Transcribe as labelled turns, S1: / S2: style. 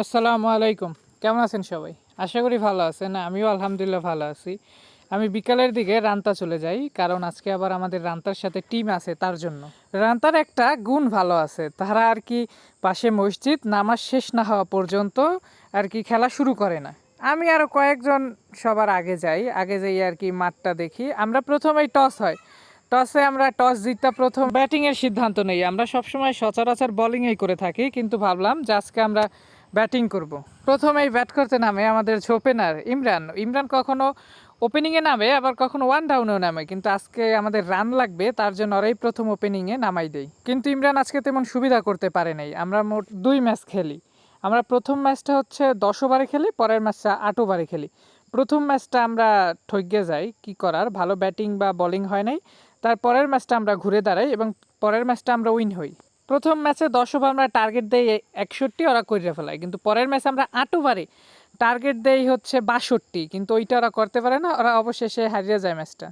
S1: আসসালামু আলাইকুম। কেমন আছেন সবাই? আশা করি ভালো আছেন। আমিও আলহামদুলিল্লাহ ভালো আছি। আমি বিকালের দিকে রান্তা চলে যাই। কারণ আজকে আবার আমাদের রান্তার সাথে টিম আছে তার জন্য। রান্তার একটা গুণ ভালো আছে। তারা আর কি পাশে মসজিদ নামাজ শেষ না হওয়া পর্যন্ত আর কি খেলা শুরু করে না। আমি আরও কয়েকজন সবার আগে যাই। আগে যাই আর কি মাঠটা দেখি। আমরা প্রথমেই টস হয়। টসে আমরা টস জিততা প্রথম ব্যাটিংয়ের সিদ্ধান্ত নেই। আমরা সবসময় সচরাচর বোলিংই করে থাকি, কিন্তু ভাবলাম যে আজকে আমরা ব্যাটিং করব। প্রথমেই ব্যাট করতে নামে আমাদের ওপেনার ইমরান। ইমরান কখনো ওপেনিংয়ে নামে, আবার কখনো ওয়ান ডাউনেও নামে, কিন্তু আজকে আমাদের রান লাগবে, তার জন্য ওরাই প্রথম ওপেনিংয়ে নামাই দেই। কিন্তু ইমরান আজকে তেমন সুবিধা করতে পারে নাই। আমরা মোট 2 ম্যাচ খেলি। আমরা প্রথম ম্যাচটা হচ্ছে 10 ওভারে খেলি, পরের ম্যাচটা 8 ওভারে খেলি। প্রথম ম্যাচটা আমরা ঠইকে যাই, কি করার, ভালো ব্যাটিং বা বোলিং হয় নাই। তার পরের ম্যাচটা আমরা ঘুরে দাঁড়াই এবং পরের ম্যাচটা আমরা উইন হই। প্রথম ম্যাচে 10 ওভার আমরা টার্গেট দেই 61, ওরা করে ফেলায়। কিন্তু পরের ম্যাচে আমরা 8 ওভারে টার্গেট দেই হচ্ছে 62, কিন্তু ওইটা ওরা করতে পারে না, ওরা অবশেষে হারিয়ে যায় ম্যাচটা।